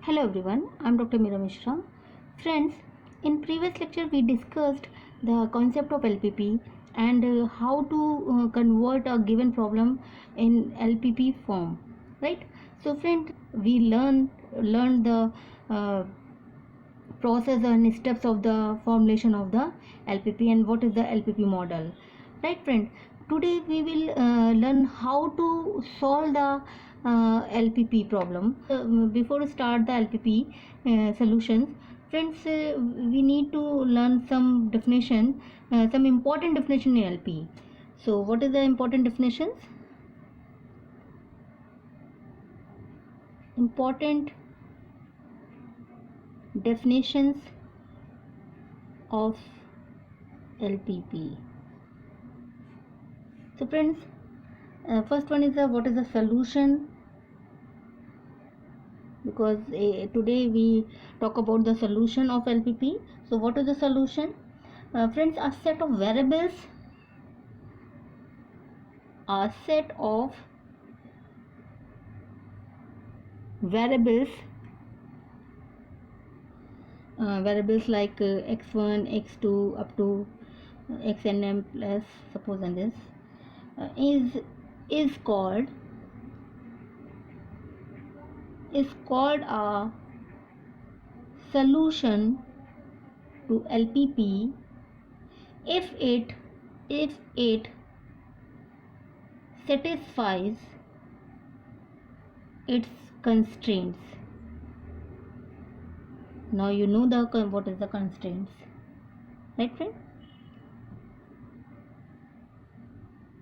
Hello everyone, I'm Dr. Meera Mishra. Friends, in previous lecture we discussed the concept of LPP and how to convert a given problem in LPP form, right? So friend, we learned the process and steps of the formulation of the LPP and what is the LPP model, right friend? Today we will learn how to solve the LPP problem. Before start the LPP solutions, friends, we need to learn some definition, some important definition in LP. So what is the important definitions? Important definitions of LPP. So friends, first one is what is the solution, because today we talk about the solution of LPP. So what is the solution? Friends, a set of variables, a set of variables variables like x1 x2 up to xnm plus suppose and this is called a solution to LPP if it satisfies its constraints. Now you know the what is the constraints, right friend?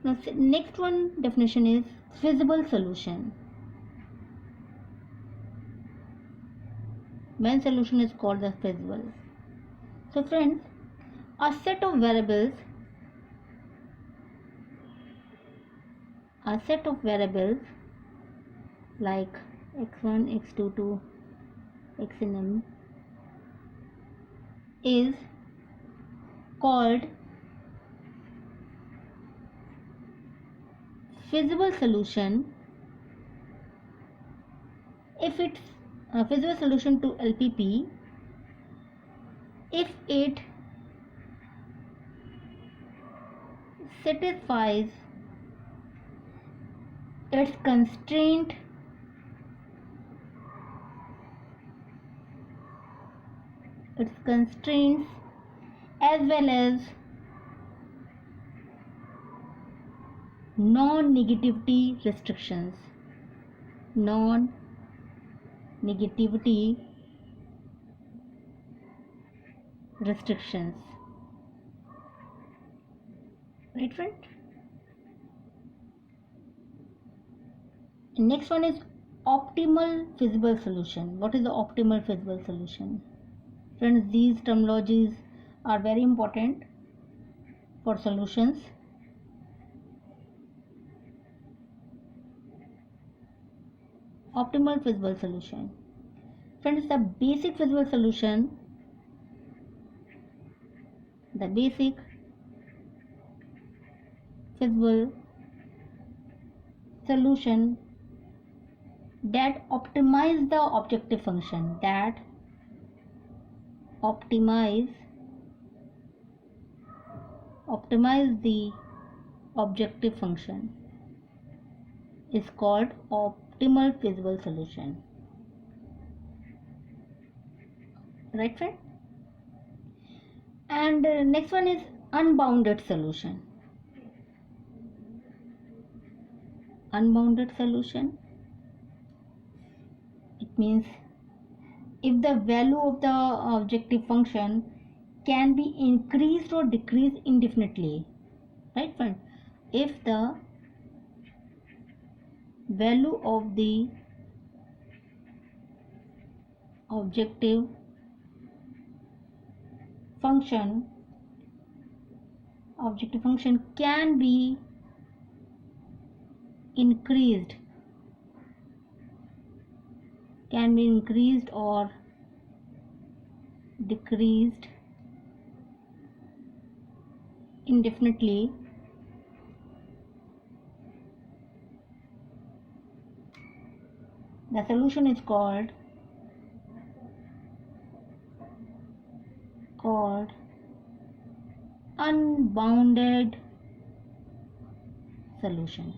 Now next one definition is feasible solution. When solution is called as feasible. So friends, a set of variables like x1 x2 to xnm is called feasible solution if it's a feasible solution to LPP if it satisfies its constraints as well as non-negativity restrictions. Right friend? Next one is optimal feasible solution. What is the optimal feasible solution? Friends, these terminologies are very important for solutions. Optimal feasible solution. Friends, the basic feasible solution, that optimize the objective function, optimize the objective function is called optimal feasible solution. Right friend? And next one is unbounded solution. Unbounded solution, it means if the value of the objective function can be increased or decreased indefinitely. Right friend? If the value of the objective function can be increased or decreased indefinitely, the solution is called unbounded solution,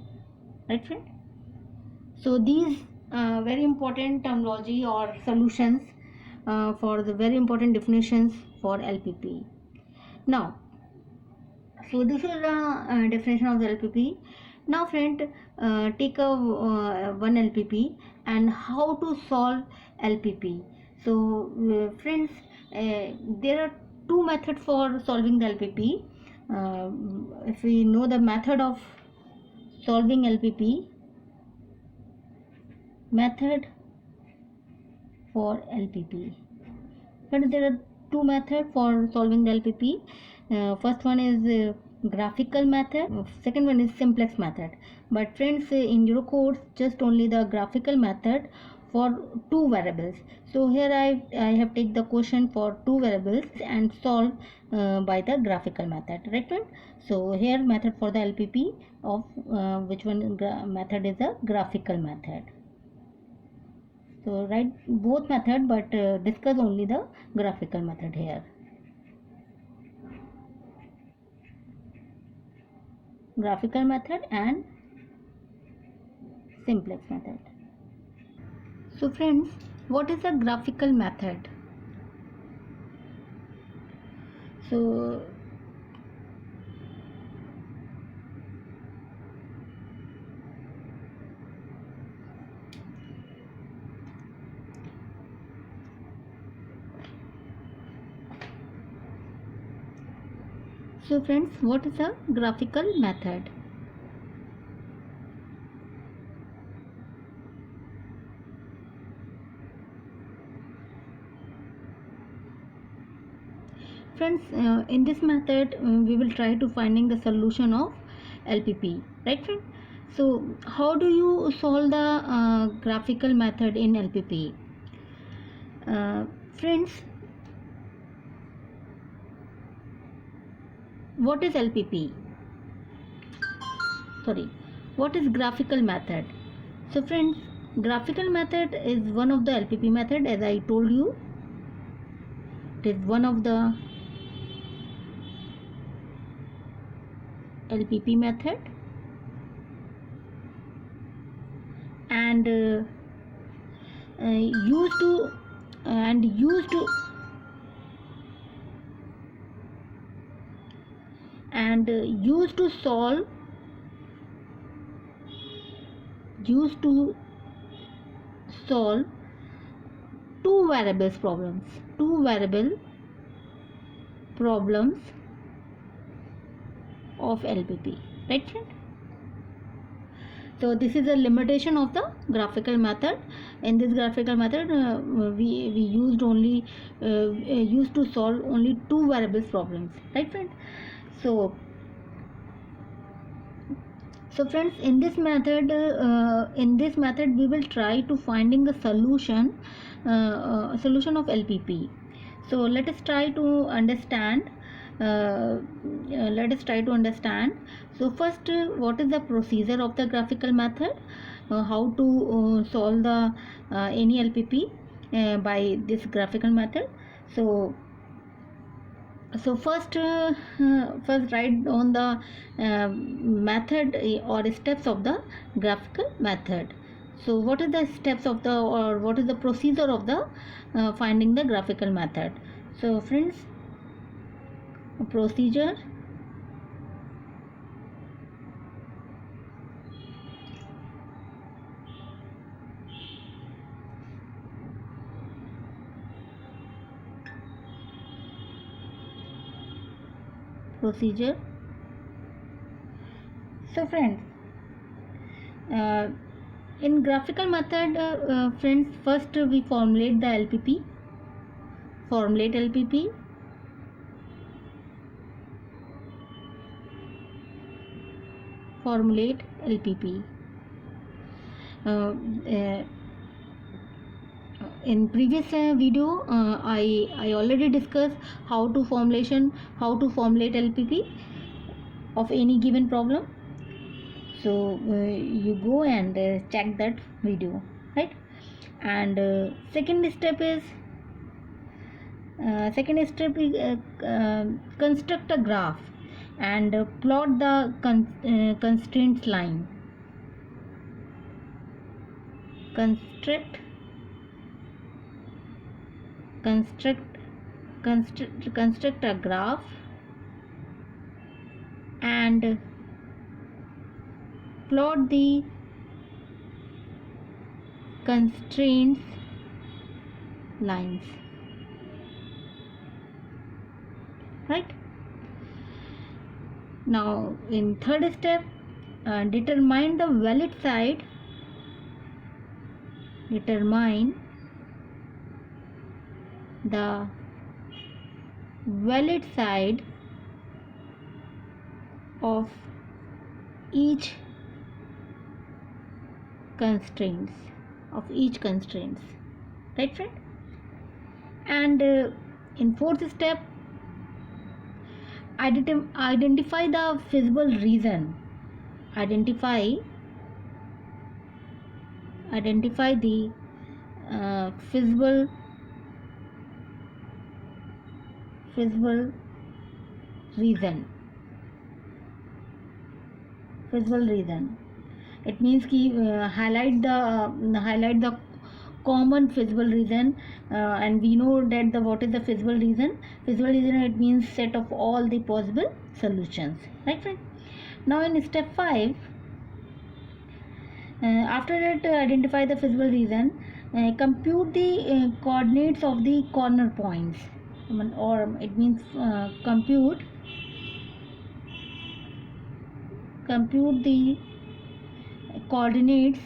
right friend? So these very important terminology or solutions for the very important definitions for LPP. Now, so this is the definition of the LPP. Now friend, take a one LPP and how to solve LPP. So friends, there are two methods for solving the LPP. If we know the method of solving LPP, method for LPP. But there are two methods for solving the LPP. First one is graphical method. Second one is simplex method. But friends, in your course, just only the graphical method for two variables. So here I have take the question for two variables and solve by the graphical method, right friend? So here method for the LPP of which one method is the graphical method. So write both method, but discuss only the graphical method here. Graphical method and simplex method. So friends, what is a graphical method? So friends, what is a graphical method? Friends, in this method we will try to finding the solution of LPP, right friend? So how do you solve the graphical method in LPP? Friends, what is LPP? Sorry, what is graphical method? So friends, graphical method is one of the LPP method, as I told you. It is one of the LPP method, and used to solve two variable problems of LPP, right friend? So this is a limitation of the graphical method. In this graphical method, we used to solve only two variables problems, right friend? So friends, in this method we will try to finding the solution of LPP. So let us try to understand. So first, what is the procedure of the graphical method? How to solve the any LPP by this graphical method? So first write on the method or steps of the graphical method. So what is the steps of the, or what is the procedure of the finding the graphical method? So friends, procedure. So friends, in graphical method, friends, first we formulate the LPP. Formulate LPP. In previous video, I already discussed how to formulate LPP of any given problem. So you go and check that video, right? And second step is construct a graph. and plot the constraints line. Construct a graph and plot the constraints lines, right? Now in third step, determine the valid side of each constraints, right friend? And in fourth step, identify the feasible reason. Identify the feasible reason. It means कि highlight the common feasible reason, and we know that what is the feasible reason. It means set of all the possible solutions, right friend? Now in step 5, after that, identify the feasible reason, compute the coordinates of the corner points, or it means compute the coordinates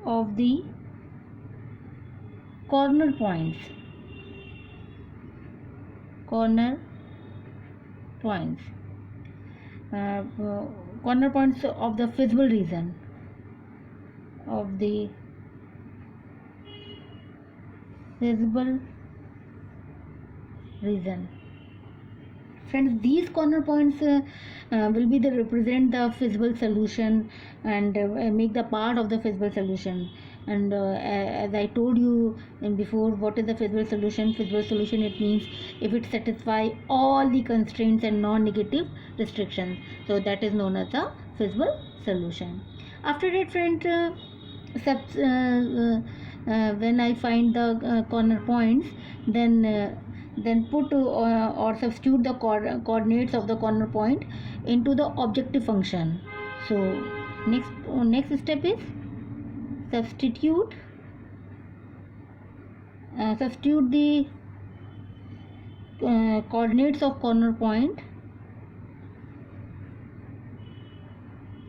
of the corner points corner points of the feasible reason Friends, these corner points will be the represent the feasible solution and make the part of the feasible solution. And as I told you before, what is the feasible solution? Feasible solution, it means if it satisfies all the constraints and non-negative restrictions. So that is known as a feasible solution. After that, friend, when I find the corner points, then put or substitute the coordinates of the corner point into the objective function. So next step is substitute the coordinates of corner point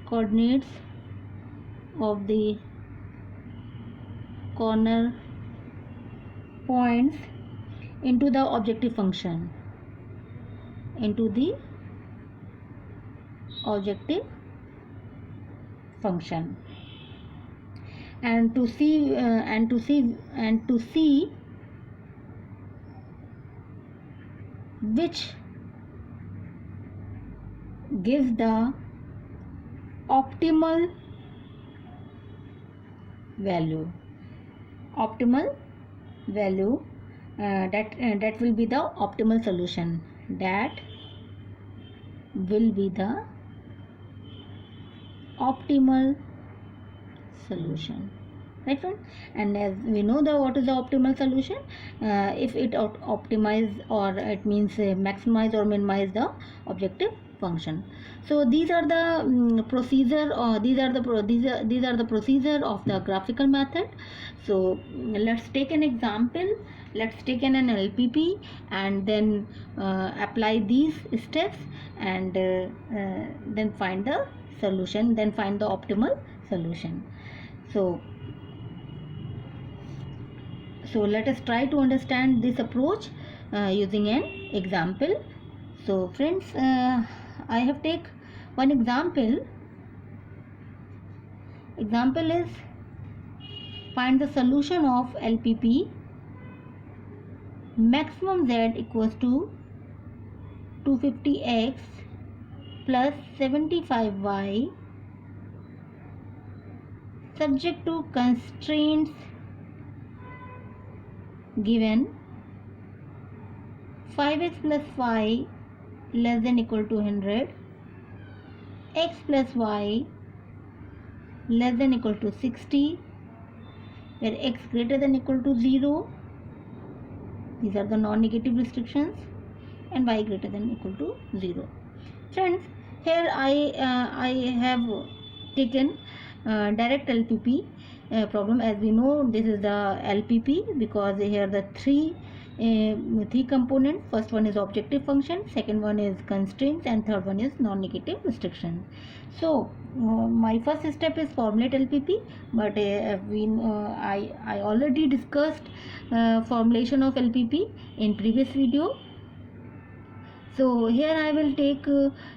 coordinates of the corner points into the objective function, and to see which gives the optimal value that will be the optimal solution. Right friend? And as we know what is the optimal solution, if it optimize, or it means maximize or minimize the objective function. So these are the procedure, or these are the procedure of the graphical method. So let's take an example. Let's take an LPP and then apply these steps, and then find the solution, then find the optimal solution. So let us try to understand this approach using an example. So friends, I have take one example. Example is, find the solution of LPP maximum z equals to 250x plus 75y subject to constraints given 5x plus y less than equal to 100, x plus y less than equal to 60, where x greater than equal to 0, these are the non-negative restrictions, and y greater than equal to 0. Friends, here I have taken direct LPP problem. As we know, this is the LPP because here the three components. First one is objective function, second one is constraints, and third one is non-negative restriction. So my first step is formulate LPP, but I already discussed formulation of LPP in previous video. So here I will take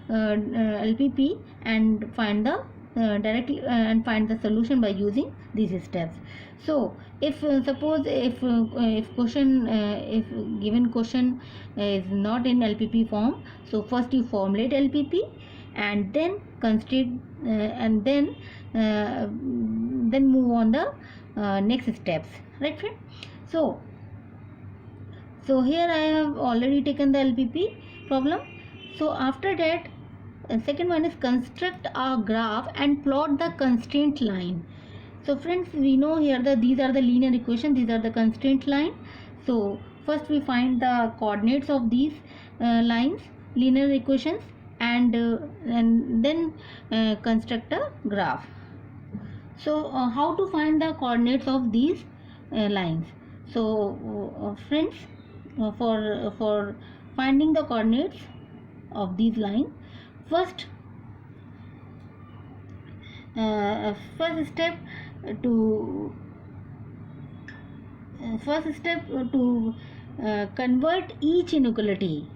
LPP and find the directly and find the solution by using these steps. So if suppose if question if given question is not in LPP form, so first you formulate LPP and then constrain and then move on the next steps, right friend? So here I have already taken the LPP problem. So after that, second one is construct a graph and plot the constraint line. So friends, we know here that these are the linear equation, these are the constraint line. So first we find the coordinates of these lines, linear equations, and then construct a graph. So how to find the coordinates of these lines? So friends, for finding the coordinates of these lines, first step to convert each inequality.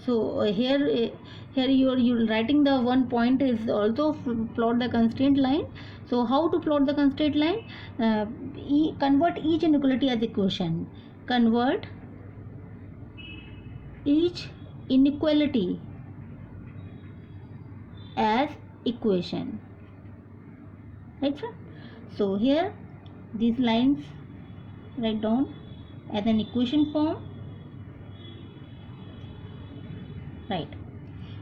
So here you're writing the one point is also plot the constraint line. So how to plot the constraint line? Convert each inequality as equation. Convert each inequality as equation, right sir? So here these lines write down as an equation form, right?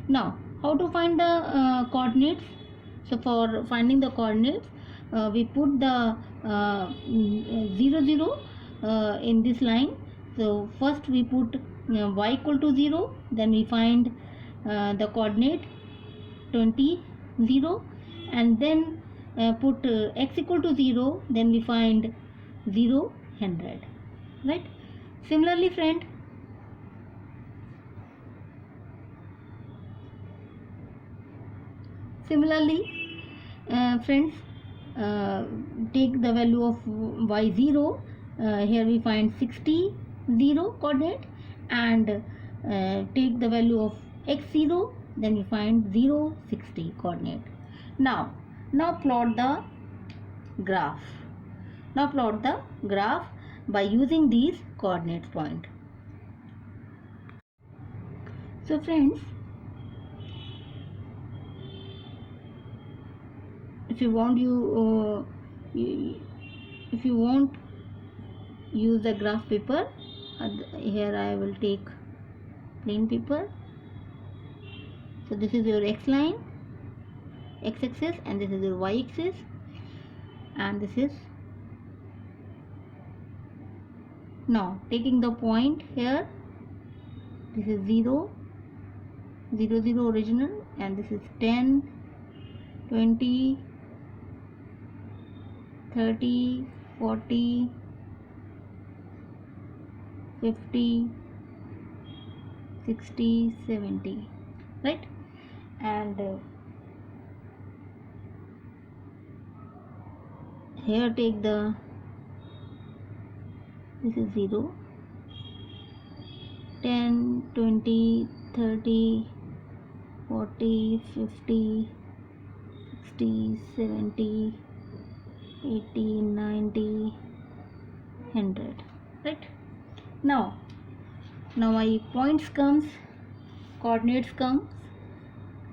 Now how to find the coordinates? So for finding the coordinates, we put the 0 0 in this line. So first we put y equal to 0, then we find the coordinate 20 0, and then put x equal to 0, then we find 0 100, right? Similarly friend, friends, take the value of y0, here we find 60 0 coordinate, and take the value of x0, then we find 0 60 coordinate. Now plot the graph. Now plot the graph by using these coordinates point. So friends, if you want use the graph paper, here I will take plain paper. So this is your x line, x axis, and this is your y axis, and this is, now taking the point here, this is 0 0 0 original, and this is 10 20 30 40 50 60 70, right? And here take the, this is 0 10 20 30 40 50 60 70 80 90 100, right? Now my points comes, coordinates comes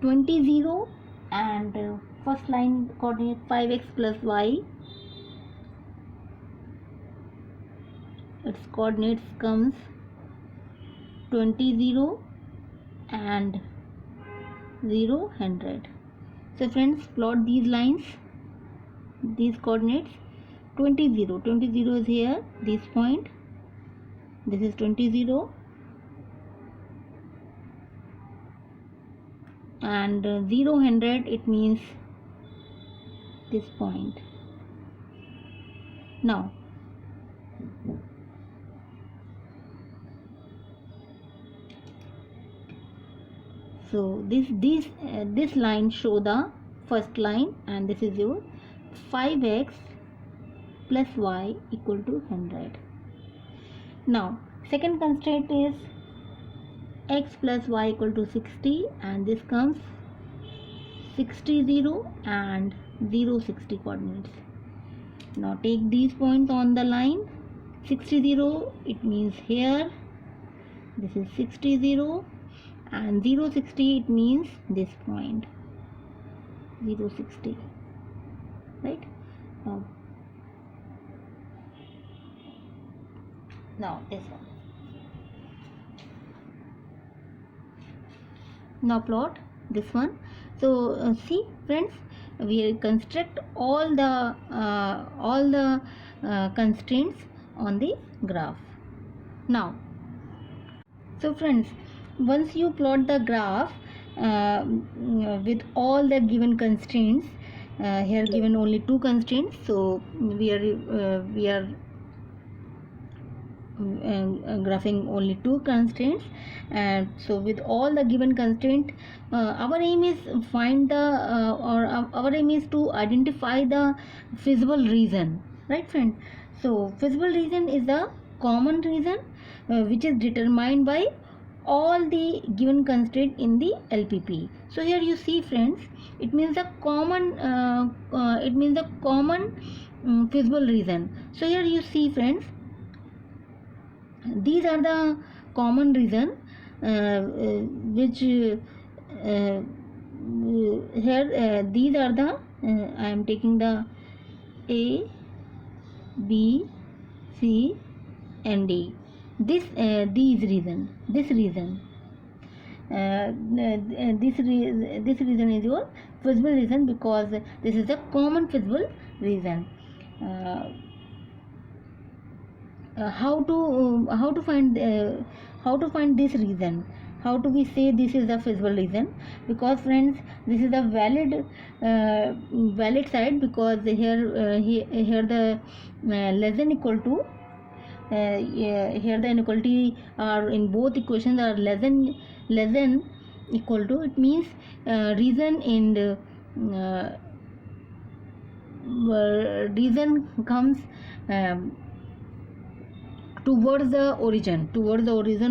20 0, and first line coordinate 5x plus y, its coordinates comes 20, 0 and 0, 100. So friends, plot these lines, these coordinates. 20, 0, 20, 0 is here, this point, this is 20, 0, and 0, 100, it means this point. Now so this line show the first line, and this is your 5x plus y equal to 100. Now second constraint is x plus y equal to 60, and this comes 60, 0 and 0, 60 coordinates. Now take these points on the line. 60, 0, it means here, this is 60, 0, and 0, 60, it means this point, 0, 60, right? Now this one. Now plot this one. So see friends, we construct all the constraints on the graph. Now so friends, once you plot the graph with all the given constraints, here given only 2 constraints, so we are graphing only 2 constraints, and so with all the given constraint, our aim is find the our aim is to identify the feasible reason, right friend? So feasible reason is the common reason which is determined by all the given constraint in the LPP. So here you see friends, it means the common feasible reason. So here you see friends, these are the common reason which here these are the I am taking the A, B, C and D. This this reason this reason is your feasible reason, because this is the common feasible reason. How to find this reason? How do we say this is the feasible reason? Because friends, this is the valid side, because here the less than equal to here the inequality are in both equations are less than equal to, it means reason and reason comes towards the origin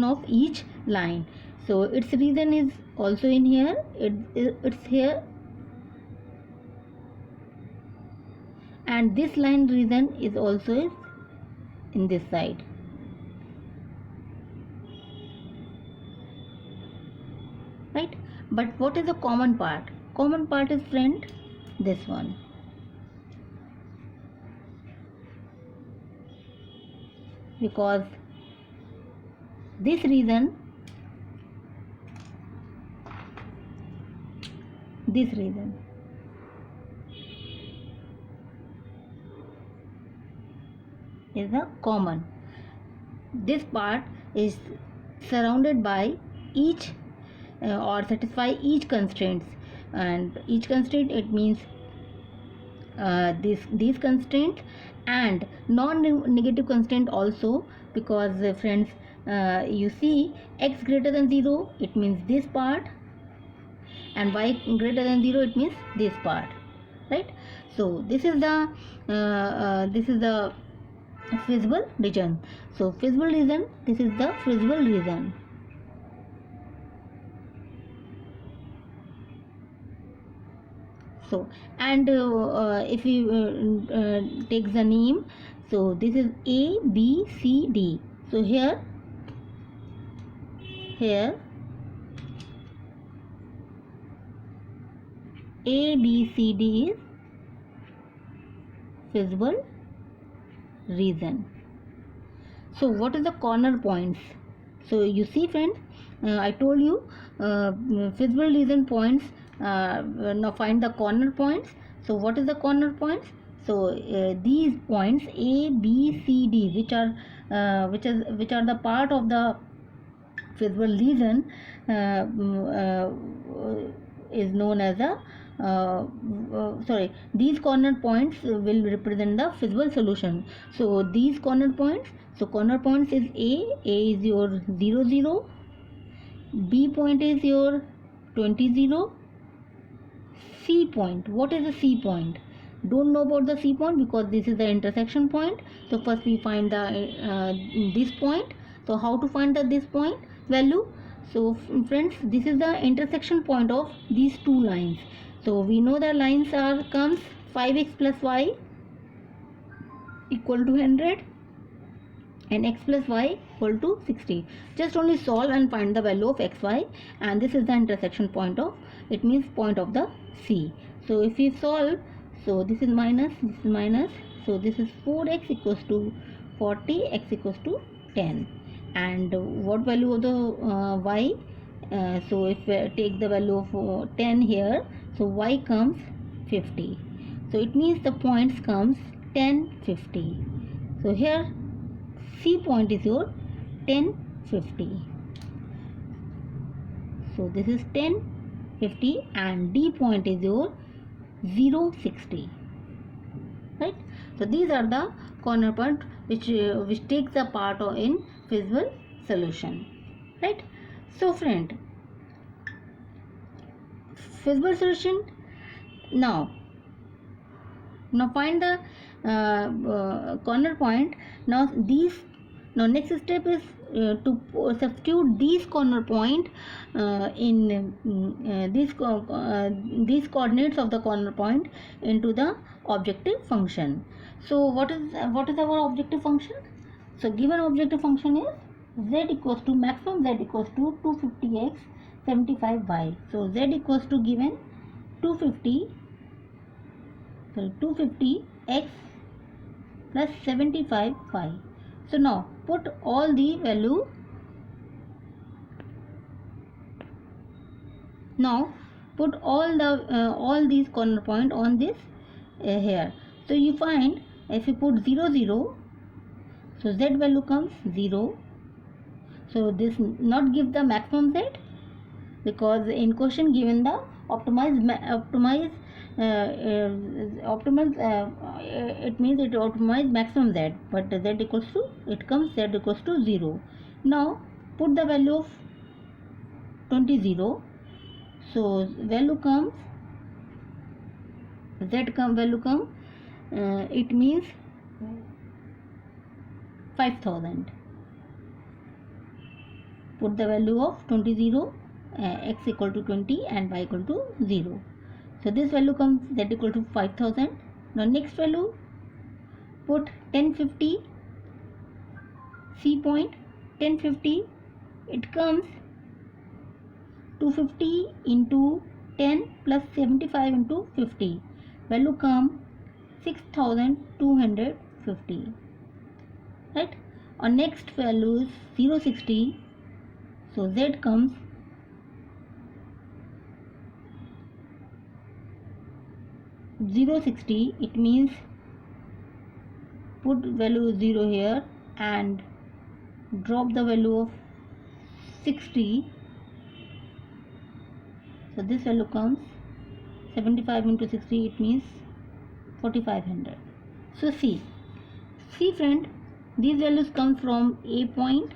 of each line. So its reason is also in here, it's here, and this line reason is also in this side, right? But what is the common part? Common part is friend this one. Because this reason is the common. This part is surrounded by each or satisfy each constraints, and each constraint, it means these constraints and non-negative constraint also, because friends, you see x greater than 0, it means this part, and y greater than 0, it means this part, right? So this is the feasible reason. So feasible reason, this is the feasible reason. So, and if we take the name, so this is A, B, C, D. So here A, B, C, D is feasible reason. So what is the corner points? So you see friends, I told you feasible reason points. Now find the corner points. So what is the corner points? So these points A, B, C, D, which are the part of the feasible reason, is known as a these corner points will represent the feasible solution. So these corner points, so corner points is A is your 0 0, B point is your 20 0, C point. What is the C point? Don't know about the C point because this is the intersection point. So first we find the this point. So how to find the this point value? So friends, this is the intersection point of these two lines. So we know the lines are comes 5x plus y equal to 100 and x plus y equal to 60. Just only solve and find the value of xy, and this is the intersection point of, it means point of the C. So if we solve, so this is minus, this is minus, so this is 4x equals to 40, x equals to 10. And what value of the y? So if we take the value of 10 here, so y comes 50. So it means the points comes 10, 50. So here C point is your 10, 50. So this is 10, 50, and D point is your 0, 60. Right? So these are the corner point which takes the part in feasible solution. Right? So friend, feasible solution. Now find the corner point. Now next step is to substitute these corner point in these coordinates of the corner point into the objective function. So what is our objective function? So given objective function is z equals to maximum z equals to 250x 75y. So z equals to given 250 x plus 75y. So now put all the value. Now put all these corner point on this here. So you find if you put 0 0, so z value comes 0. So this not give the maximum z, because in question given the optimize it means it optimize maximum z, but z equals to, it comes z equals to 0. Now put the value of 20 0. So value comes value come it means 5000. Put the value of 20 0, x equal to 20 and y equal to 0. So this value comes z equal to 5000. Now next value, put 1050 C point, 1050, it comes 250 into 10 plus 75 into 50. Value come 6250. Right? Our next value is 060. So z comes 060. It means put value 0 here and drop the value of 60. So this value comes 75 into 60, it means 4500. So see friend, these values come from A point,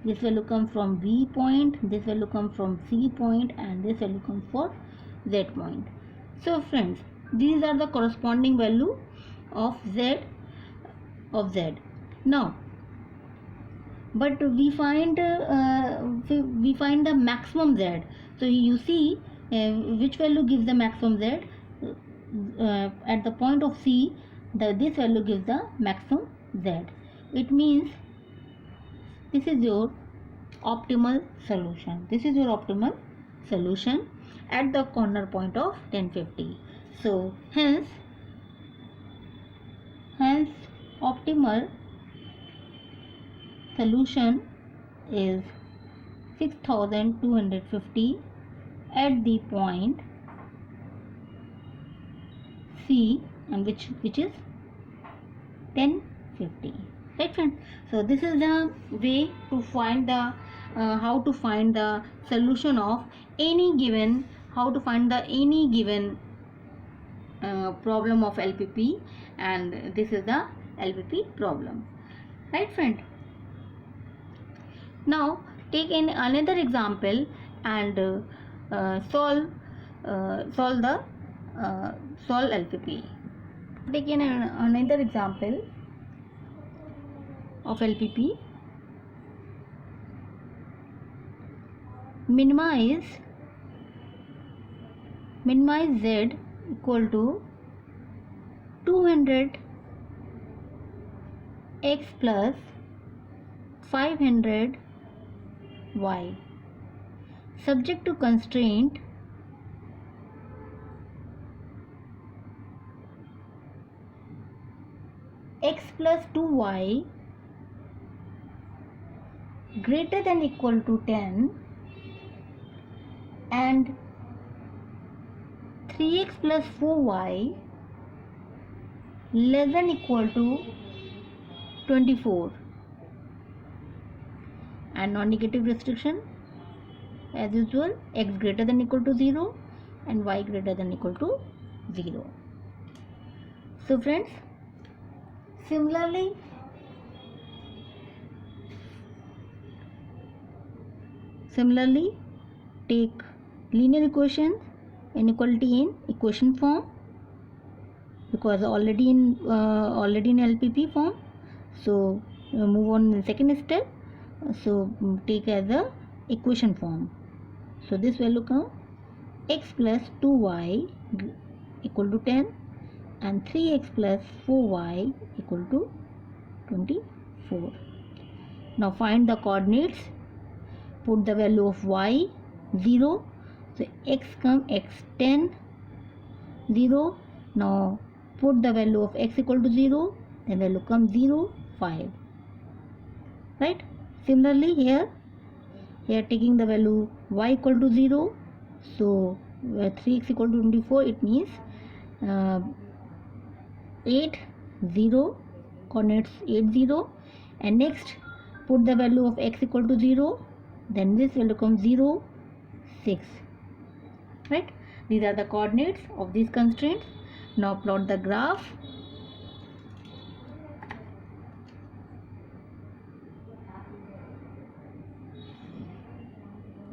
this value comes from B point, this value comes from C point, and this value comes for Z point. So friends, these are the corresponding value of Z. Now but we find the maximum Z. So you see which value gives the maximum Z. At the point of C, this value gives the maximum Z. It means this is your optimal solution. This is your optimal solution at the corner point of 1050. So hence optimal solution is 6250 at the point C, and which is 1050. Right friend? So this is the way to find the how to find the solution of any given, how to find the any given problem of LPP, and this is the LPP problem. Right friend? Now take in another example and solve LPP. Take in another example of LPP. Minimize Z equal to 200 x plus 500 y, subject to constraint x plus 2y greater than equal to 10 and 3x plus 4y less than equal to 24, and non-negative restriction as usual, x greater than equal to 0 and y greater than equal to 0. So friends, similarly take linear equation inequality in equation form, because already in LPP form. So move on in the second step. So take as a equation form. So this value come x plus 2y equal to 10 and 3x plus 4y equal to 24. Now find the coordinates. Put the value of y 0. So x come x 10 0. Now put the value of x equal to 0. The value comes 0 5. Right? Similarly here taking the value y equal to 0. So 3x equal to 24. It means 8 0, coordinates 8 0, and next put the value of x equal to 0. Then this will become 0 6. Right? These are the coordinates of these constraints. Now plot the graph.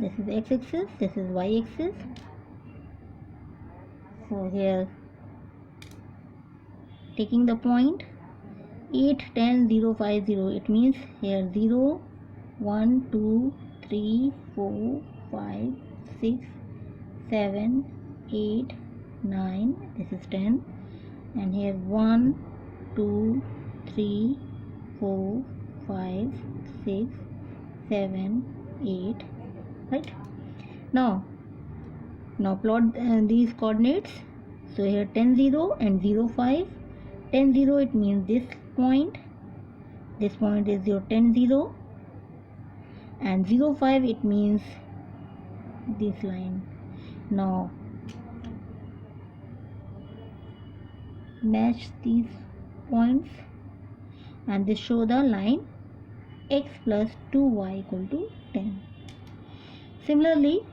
This is x-axis, this is y-axis. So here taking the point 8 10 0 5 0, it means here 0 1 2 3 4 5 6 7 8 9, this is 10, and here 1 2 3 4 5 6 7 8. Right? Now plot these coordinates. So here 10 0 and 0 5. 10 0, it means this point is your 10 0, and 0 5, it means this line. Now match these points and this show the line x plus 2y equal to 10. Similarly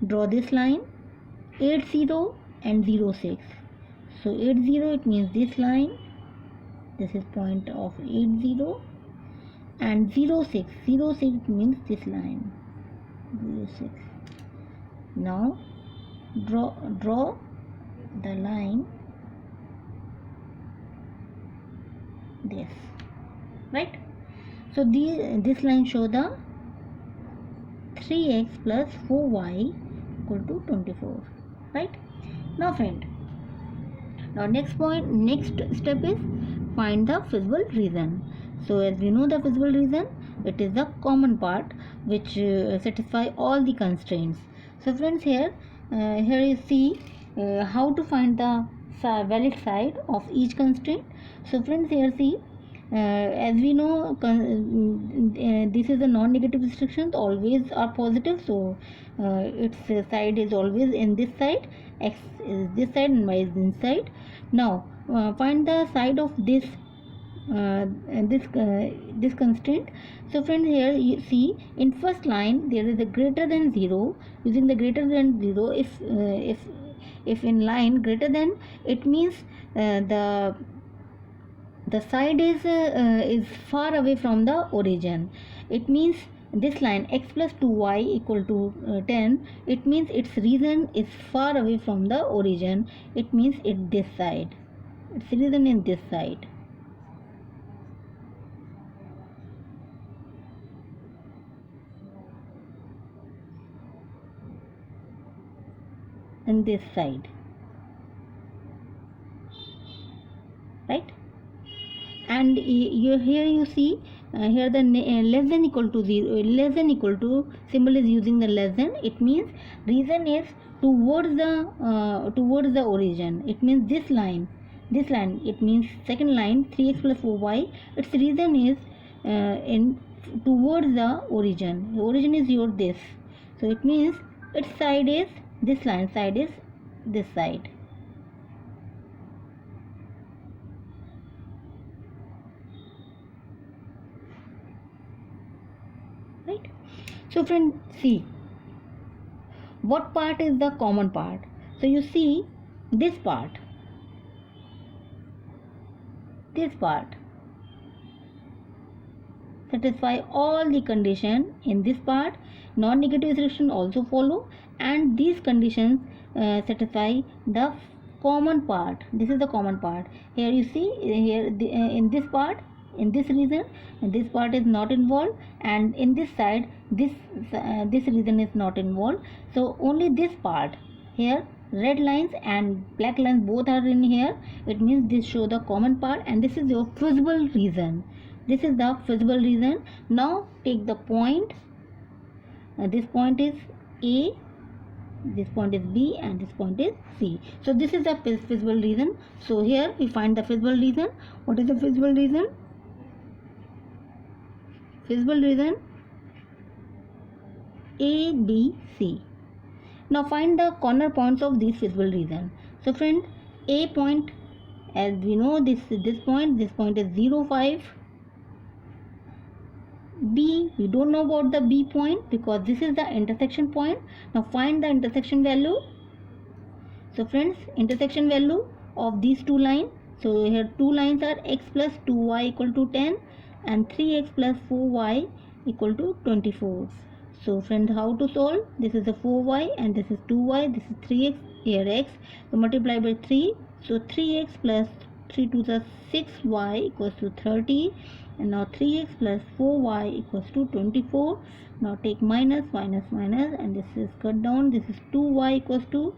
draw this line 8 0 and 0 6. So 8 0, it means this line, this is point of 8 0, and 0 6 means this line 0 6. Now draw the line this. Right? So this line show the 3x plus 4y equal to 24. Right? Now friend, now next step is find the feasible reason. So as we know the feasible reason, it is the common part which satisfy all the constraints. So friends, here you see how to find the valid side of each constraint. So friends, here see as we know, this is a non-negative restriction, always are positive, so its side is always in this side, x is this side and y is this side. Now find the side of this this constraint. So friends, here you see in first line there is a greater than 0. Using the greater than 0, if in line greater than, it means the side is far away from the origin. It means this line x plus 2y equal to 10, it means its region is far away from the origin. It means it this side, its region in this side. In this side, right? And here you see here the less than equal to 0, less than equal to symbol is using the less than. It means region is towards the origin. It means this line, it means second line 3x plus 4y, its region is in towards the origin. The origin is your this, so it means its side is this line, side is this side. Right? So friend, see what part is the common part. So you see this part satisfy all the condition. In this part non-negative restriction also follow, and these conditions satisfy the common part. This is the common part. Here you see here in this part, in this region, this part is not involved, and in this side this region is not involved. So only this part here, red lines and black lines both are in here. It means this show the common part, and this is your feasible region. This is the feasible region. Now take the point. This point is A, this point is B, and this point is C. So this is the feasible region. So here we find the feasible region. What is the feasible region? Feasible region A, B, C. Now find the corner points of this feasible region. So friend, A point, as we know, this point is 0, 5. B, we don't know about the B point because this is the intersection point. Now find the intersection value. So friends, intersection value of these two lines. So here two lines are x plus 2y equal to 10 and 3x plus 4y equal to 24. So friends, how to solve? This is the 4y and this is 2y, this is 3x, here x. So multiply by 3. So 3x plus 3 to the 6y equals to 30. And now 3x plus 4y equals to 24. Now take minus, minus, minus, and this is cut down. This is 2y equals to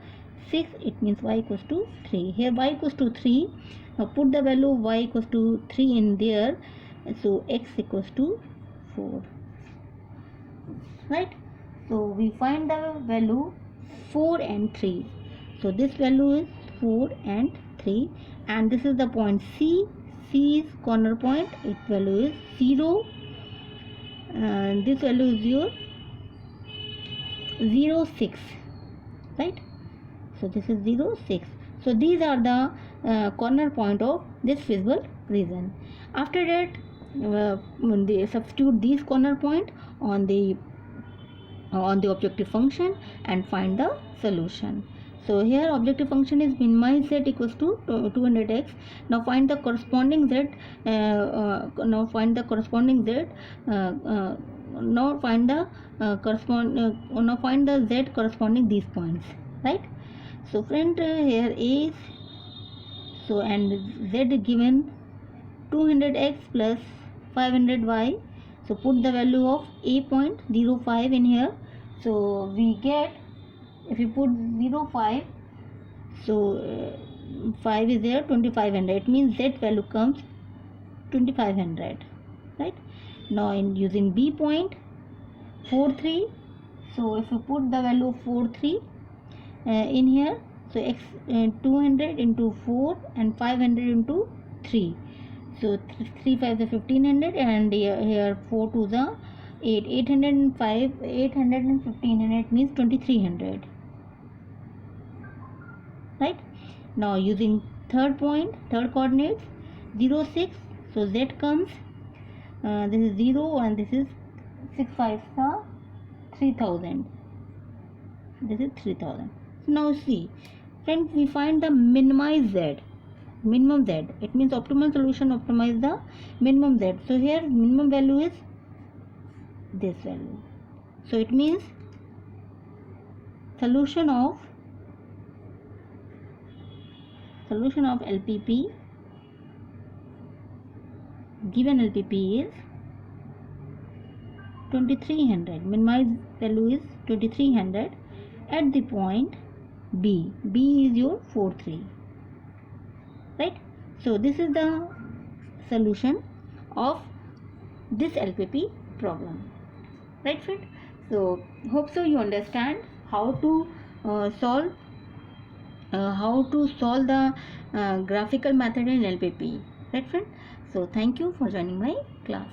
6. It means y equals to 3. Here y equals to 3. Now put the value of y equals to 3 in there. So x equals to 4. Right? So we find the value 4 and 3. So this value is 4 and 3. And this is the point C. C is corner point, its value is 0, and this value is your 0, 6, right? So this is 0, 6. So these are the corner point of this feasible region. After that, they substitute these corner point on the objective function and find the solution. So here objective function is minimize z equals to 200x. Now find the corresponding z. Now find the corresponding z. Now find the z corresponding these points. Right. So friend, here is so and z given 200x plus 500y. So put the value of a.05 in here. So we get, if you put 0, 5, so 5 is there, 2500. It means z value comes 2500, right? Now in using B point, 4, 3. So if you put the value of 4, 3 in here, so x 200 into 4 and 500 into 3. So 3 5 the 1500, and here 4 to the 8, 805, 800 and 1500 means 2300. Right? Now using third coordinates 0 6, so z comes, this is 0 and this is 6 5 3000, this is 3000. Now see friends, we find the minimum z, it means optimal solution optimize the minimum z. So here minimum value is this value, so it means solution of LPP, given LPP is 2300, minimized value is 2300 at the point B is your 4 3, right? So this is the solution of this LPP problem, right friend? So hope so you understand how to solve the graphical method in LPP, right friend? So thank you for joining my class.